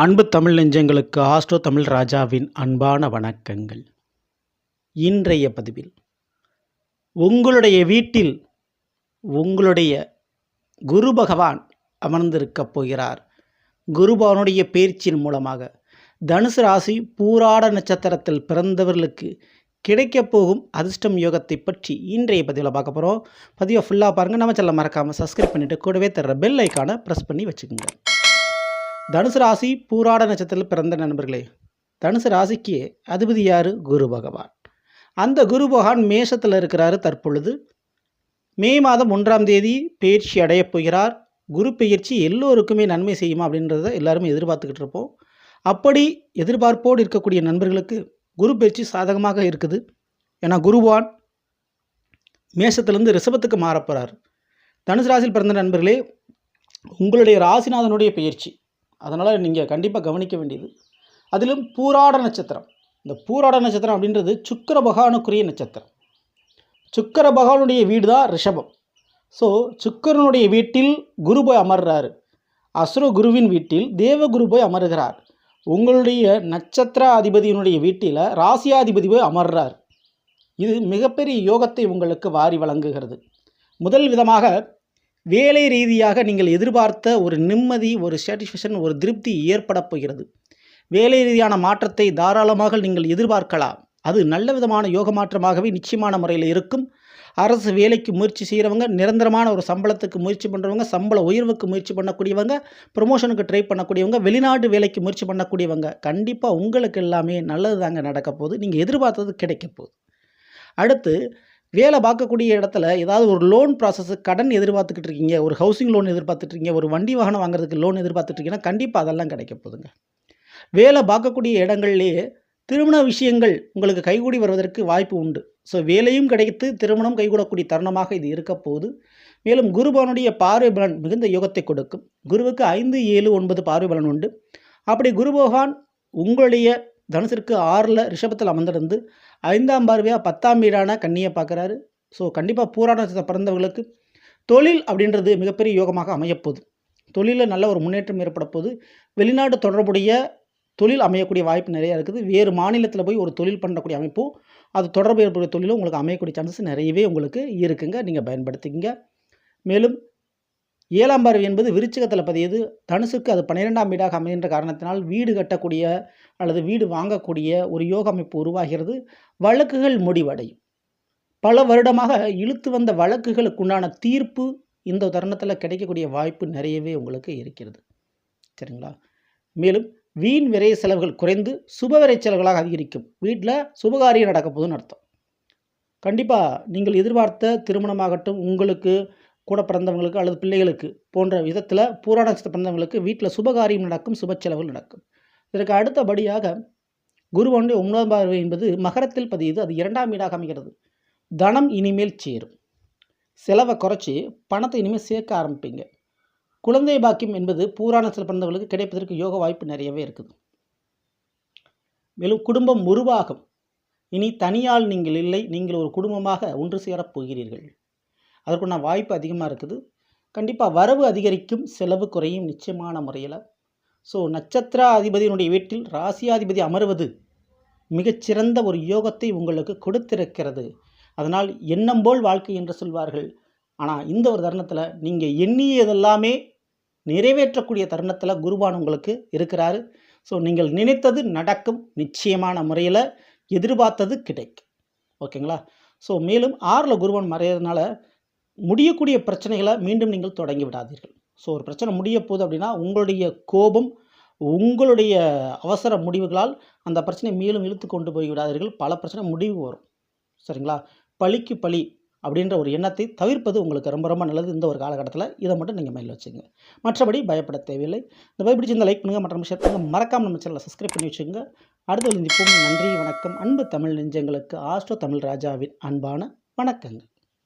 அன்பு தமிழ் நெஞ்சங்களுக்கு ஆஸ்ட்ரோ தமிழ் ராஜாவின் அன்பான வணக்கங்கள். இன்றைய பதிவில் உங்களுடைய வீட்டில் உங்களுடைய குரு பகவான் அமர்ந்திருக்கப் போகிறார். குரு பகவானுடைய பயிற்சியின் மூலமாக தனுசு ராசி பூராட நட்சத்திரத்தில் பிறந்தவர்களுக்கு கிடைக்கப் போகும் அதிர்ஷ்டம் யோகத்தை பற்றி இன்றைய பதிவில் பார்க்க போகிறோம். பதிவை ஃபுல்லாக பாருங்கள். நம்ம சேனலை மறக்காமல் சப்ஸ்கிரைப் பண்ணிவிட்டு கூடவே தர்ற பெல் ஐக்கானை ப்ரெஸ் பண்ணி வச்சுக்கோங்க. தனுசு ராசி பூராட நட்சத்திரத்தில் பிறந்த நண்பர்களே, தனுசு ராசிக்கு அதிபதி யார்? குரு பகவான். அந்த குரு பகவான் மேஷத்தில் இருக்கிறாரு. தற்பொழுது மே மாதம் 1ஆம் தேதி பயிற்சி அடையப் போகிறார். குரு பயிற்சி எல்லோருக்குமே நன்மை செய்யுமா அப்படின்றத எல்லாருமே எதிர்பார்த்துக்கிட்டு இருப்போம். அப்படி எதிர்பார்ப்போடு இருக்கக்கூடிய நண்பர்களுக்கு குரு பயிற்சி சாதகமாக இருக்குது. ஏன்னா குரு பகவான் மேஷத்திலிருந்து ரிஷபத்துக்கு மாறப்போகிறார். தனுசு ராசியில் பிறந்த நண்பர்களே, உங்களுடைய ராசிநாதனுடைய பயிற்சி, அதனால் நீங்கள் கண்டிப்பாக கவனிக்க வேண்டியது. அதிலும் பூராட நட்சத்திரம். இந்த பூராட நட்சத்திரம் அப்படின்றது சுக்கிர பகவானுக்குரிய நட்சத்திரம். சுக்கிர பகவானுடைய வீடு தான் ரிஷபம். ஸோ சுக்கிரனுடைய வீட்டில் குரு போய் அமர்றாரு. அசுர குருவின் வீட்டில் தேவ குரு போய் அமர்கிறார். உங்களுடைய நட்சத்திர அதிபதியினுடைய வீட்டில் ராசியாதிபதி போய் அமர்றார். இது மிகப்பெரிய யோகத்தை உங்களுக்கு வாரி வழங்குகிறது. முதல் விதமாக வேலை ரீதியாக நீங்கள் எதிர்பார்த்த ஒரு நிம்மதி, ஒரு சாட்டிஸ்ஃபேக்ஷன், ஒரு திருப்தி ஏற்பட போகிறது. வேலை ரீதியான மாற்றத்தை தாராளமாக நீங்கள் எதிர்பார்க்கலாம். அது நல்ல விதமான யோக மாற்றமாகவே நிச்சயமான முறையில் இருக்கும். அரசு வேலைக்கு முயற்சி செய்கிறவங்க, நிரந்தரமான ஒரு சம்பளத்துக்கு முயற்சி பண்ணுறவங்க, சம்பள உயர்வுக்கு முயற்சி பண்ணக்கூடியவங்க, ப்ரமோஷனுக்கு ட்ரை பண்ணக்கூடியவங்க, வெளிநாட்டு வேலைக்கு முயற்சி பண்ணக்கூடியவங்க, கண்டிப்பாக உங்களுக்கு எல்லாமே நல்லது தாங்க நடக்க போகுது. நீங்கள் எதிர்பார்த்தது கிடைக்க போகுது. அடுத்து வேலை பார்க்கக்கூடிய இடத்துல ஏதாவது ஒரு லோன் ப்ராசஸ், கடன் எதிர்பார்த்துக்கிட்டு இருக்கீங்க, ஒரு ஹவுசிங் லோன் எதிர்பார்த்துட்ருக்கீங்க, ஒரு வண்டி வாகனம் வாங்குறதுக்கு லோன் எதிர்பார்த்துட்ருக்கீங்கன்னா கண்டிப்பாக அதெல்லாம் கிடைக்க போகுதுங்க. வேலை பார்க்கக்கூடிய இடங்கள்லேயே திருமண விஷயங்கள் உங்களுக்கு கைகூடி வருவதற்கு வாய்ப்பு உண்டு. ஸோ வேலையும் கிடைத்து திருமணம் கைகூடக்கூடிய தருணமாக இது இருக்க போகுது. மேலும் குரு பகவானுடைய பார்வை பலன் மிகுந்த யோகத்தை கொடுக்கும். குருவுக்கு 5, 7, 9 பார்வை பலன் உண்டு. அப்படி குரு பகவான் உங்களுடைய தனுசிற்கு 6ல் ரிஷபத்தில் அமர்ந்திருந்து 5ஆம் பார்வையாக 10ஆம் வீடான கன்னியை பார்க்குறாரு. ஸோ கண்டிப்பாக பூராட நட்சத்திரம் பிறந்தவர்களுக்கு தொழில் அப்படின்றது மிகப்பெரிய யோகமாக அமையப்போகுது. தொழிலில் நல்ல ஒரு முன்னேற்றம் ஏற்பட போகுது. வெளிநாட்டு தொடர்புடைய தொழில் அமையக்கூடிய வாய்ப்பு நிறையா இருக்குது. வேறு மாநிலத்தில் போய் ஒரு தொழில் பண்ணக்கூடிய அமைப்பும், அது தொடர்பு ஏற்படக்கூடிய தொழிலும் உங்களுக்கு அமையக்கூடிய சான்சஸ் நிறையவே உங்களுக்கு இருக்குங்க. நீங்கள் பயன்படுத்திக்கிங்க. மேலும் 7ஆம் பார்வை என்பது விருச்சிகத்தில் பதியது. தனுசுக்கு அது 12ஆம் வீடாக அமைகின்ற காரணத்தினால் வீடு கட்டக்கூடிய அல்லது வீடு வாங்கக்கூடிய ஒரு யோக அமைப்பு உருவாகிறது. வழக்குகள் முடிவடையும். பல வருடமாக இழுத்து வந்த வழக்குகளுக்கு உண்டான தீர்ப்பு இந்த தருணத்தில் கிடைக்கக்கூடிய வாய்ப்பு நிறையவே உங்களுக்கு இருக்கிறது. சரிங்களா? மேலும் வீண் விரை செலவுகள் குறைந்து சுபவிரை செலவுகளாக அதிகரிக்கும். வீட்டில் சுபகாரியம் நடக்க போகுதுன்னு அர்த்தம். கண்டிப்பாக நீங்கள் எதிர்பார்த்த திருமணமாகட்டும், உங்களுக்கு கூட பிறந்தவங்களுக்கு அல்லது பிள்ளைகளுக்கு போன்ற விதத்தில் பூராட நட்சத்திரம் பிறந்தவங்களுக்கு வீட்டில் சுபகாரியம் நடக்கும், சுப செலவுகள் நடக்கும். இதற்கு அடுத்தபடியாக குருவனுடைய 9ஆம் பார்வை என்பது மகரத்தில் பதியுது. அது 2ஆம் வீடாக அமைகிறது. தனம் இனிமேல் சேரும். செலவை குறைச்சி பணத்தை இனிமேல் சேர்க்க ஆரம்பிப்பீங்க. குழந்தை பாக்கியம் என்பது பூராட நட்சத்திரம் பிறந்தவர்களுக்கு கிடைப்பதற்கு யோக வாய்ப்பு நிறையவே இருக்குது. மேலும் குடும்பம் உருவாகும். இனி தனியால் நீங்கள் இல்லை, நீங்கள் ஒரு குடும்பமாக ஒன்று சேரப் போகிறீர்கள். அதற்குள்ள வாய்ப்பு அதிகமாக இருக்குது. கண்டிப்பாக வரவு அதிகரிக்கும், செலவு குறையும் நிச்சயமான முறையில். ஸோ நட்சத்திர அதிபதியினுடைய வீட்டில் ராசியாதிபதி அமர்வது மிகச்சிறந்த ஒரு யோகத்தை உங்களுக்கு கொடுத்திருக்கிறது. அதனால் எண்ணம் போல் வாழ்க்கை என்று சொல்வார்கள். ஆனால் இந்த ஒரு தருணத்தில் நீங்கள் எண்ணியதெல்லாமே நிறைவேற்றக்கூடிய தருணத்தில் குருவான் உங்களுக்கு இருக்கிறாரு. ஸோ நீங்கள் நினைத்தது நடக்கும், நிச்சயமான முறையில் எதிர்பார்த்தது கிடைக்கும். ஓகேங்களா? ஸோ மேலும் 6ல் குருவான் மறையிறதுனால முடியக்கூடிய பிரச்சனைகளை மீண்டும் நீங்கள் தொடங்கி விடாதீர்கள். ஸோ ஒரு பிரச்சனை முடிய போகுது அப்படின்னா உங்களுடைய கோபம், உங்களுடைய அவசர முடிவுகளால் அந்த பிரச்சனை மேலும் இழுத்து கொண்டு போய் விடாதீர்கள். பல பிரச்சனை முடிவு வரும். சரிங்களா? பழிக்கு பழி அப்படின்ற ஒரு எண்ணத்தை தவிர்ப்பது உங்களுக்கு ரொம்ப ரொம்ப நல்லது இந்த ஒரு காலகட்டத்தில். இதை மட்டும் நீங்கள் மைண்டில் வச்சுங்க. மற்றபடி பயப்பட தேவையில்லை. இந்த பயப்பிடிச்சு இந்த லைக் பண்ணுங்கள், மற்ற ஷேர் பண்ணுங்கள். மறக்காமல் நம்ம சேனலை சப்ஸ்கிரைப் பண்ணி வச்சுக்கோங்க. அடுத்த சந்திப்போம். நன்றி, வணக்கம். அன்பு தமிழ் நெஞ்சங்களுக்கு ஆஸ்ட்ரோ தமிழ் ராஜாவின் அன்பான வணக்கங்கள்.